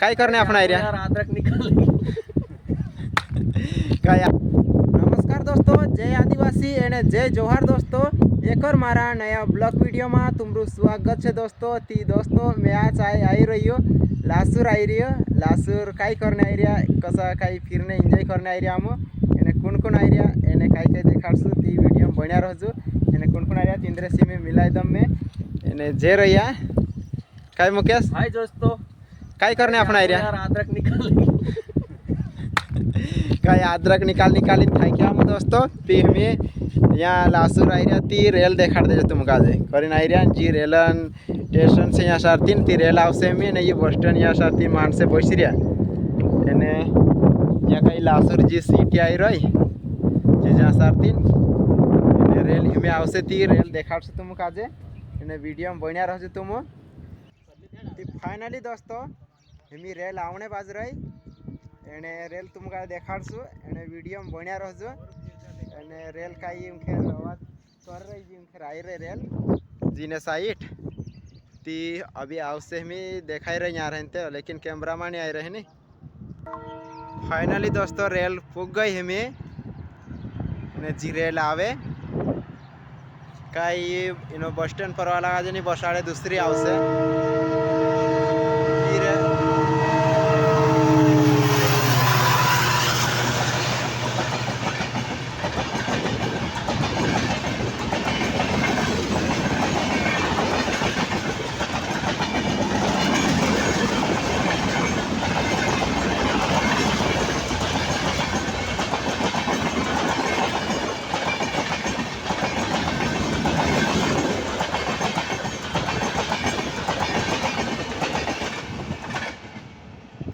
काय करणे आपण एरिया अदरक निकाल काय नमस्कार दोस्तों, जय आदिवासी एने जय जोहार दोस्तों। एक और मारा नया ब्लॉग वीडियो में तुमरू स्वागत है दोस्तों। ती दोस्तों मैं आज आई रही हो लासूर आई रही हो। लासूर काय करने आई रहा कसा काय फिरने एंजॉय करने आई रहा हम एने कौन आई रहा एने काय देखाड़सू ती वीडियो में बढ़िया रहजू। एने कौन आई रहा तिंद्रे सी में मिलाई दम में एने जे रही काय मुकेश हाय दोस्तों, काय करने अपन आई रहा अदरक निकाल काय अदरक निकाली थाई क्या हम दोस्तों। ती हमें यहाँ लासूर आई रहा ती रेल देखाड़ दे तुम काजे करीन आई रहा जी रेलन स्टेशन से यहाँ सारतीन ती रेल आवसे में नहीं बस स्टैंड यहाँ सारतीन मान से बसी रहा एने यहाँ कहीं लासूर जी सीटी आई रही जी जहाँ सारतीन एने रेल हमें आवसे ती रेल देखाड़ से तुम काजे एने वीडियो में बढ़िया रह तुम। फाइनली दोस्तों हमें रेल आवने बाज रही एने रेल तुमका देखाड़सू एने वीडियो में बढ़िया रहजो एने रेल का उनखेर आवाज कर रही जी उनखेर आई रहे रेल जीने साइट ती अभी आवसे हमें देखाई रही यहाँ रहते लेकिन कैमरा में नहीं आई रहे नहीं। फाइनली दोस्तों रेल पुग गई हमें ने जी रेल आवे कई इनो बस स्टैंड पर वाला नहीं बस आड़े दूसरी आवसे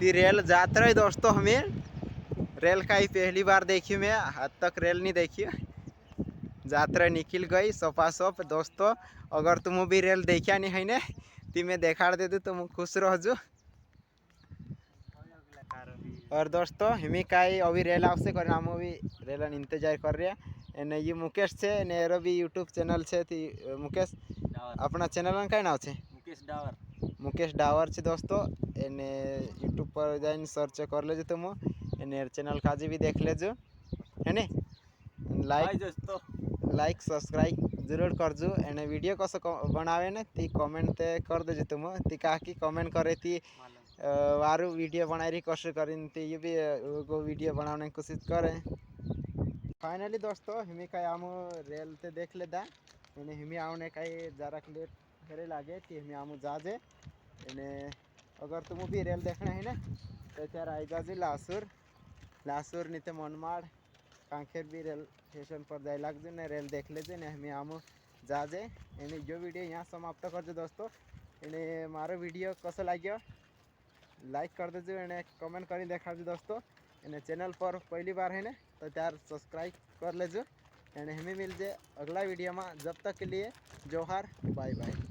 ती रेल जात रही दोस्तों। हमें रेल का ही पहली बार देखी मैं आज तक रेल नहीं देखी यात्रा निकल गई सोफा सोप दोस्तों। अगर तुम भी रेल देखा नहीं है ने ती मैं देखाड़ दे दूँ तुम खुश रहो। और दोस्तों हमें का अभी रेल आवश्यक कर हम भी रेल इंतजार कर रहे हैं। एने ये मुकेश है ने एरो भी यूट्यूब चैनल है ती मुकेश अपना चैनल का नाम है मुकेश डावर है दोस्तों। एने यूट्यूब पर जाइन सर्च कर लेजो तुम एने चैनल काजी भी देख लेजो है ने लाइक सब्सक्राइब जरूर करजो। एने वीडियो कस बनावे ने ती कमेंट ते कर देजो तुम ती का की कमेंट करे ती वारू वीडियो बनाई रही कोशिश करीन ती ये भी वो वीडियो बनाने की कोशिश करें। फाइनली दोस्तों हमें का आम रेल ते देख लेदा एने हमें आने का जरा लेट करे लागे कि हमें आम जा जे एने अगर तुम भी रेल देखना है ना तो त्यार आई जाजे लासूर नहीं तो मनमाड़ कांखेर भी रेल स्टेशन पर जाए लग जो ने रेल देख लेजे ने हमें आम जा जे एने जो वीडियो यहाँ समाप्त कर जो दोस्तों। एने मारो वीडियो कसो लगे लाइक कर देजो एने कमेंट कर देखा दो दोस्तों। एने चैनल पर पहली बार है ना तो त्यार सब्सक्राइब कर लेजो एने हमें मिल जाए अगला वीडियो में। जब तक के लिए जोहार बाय बाय।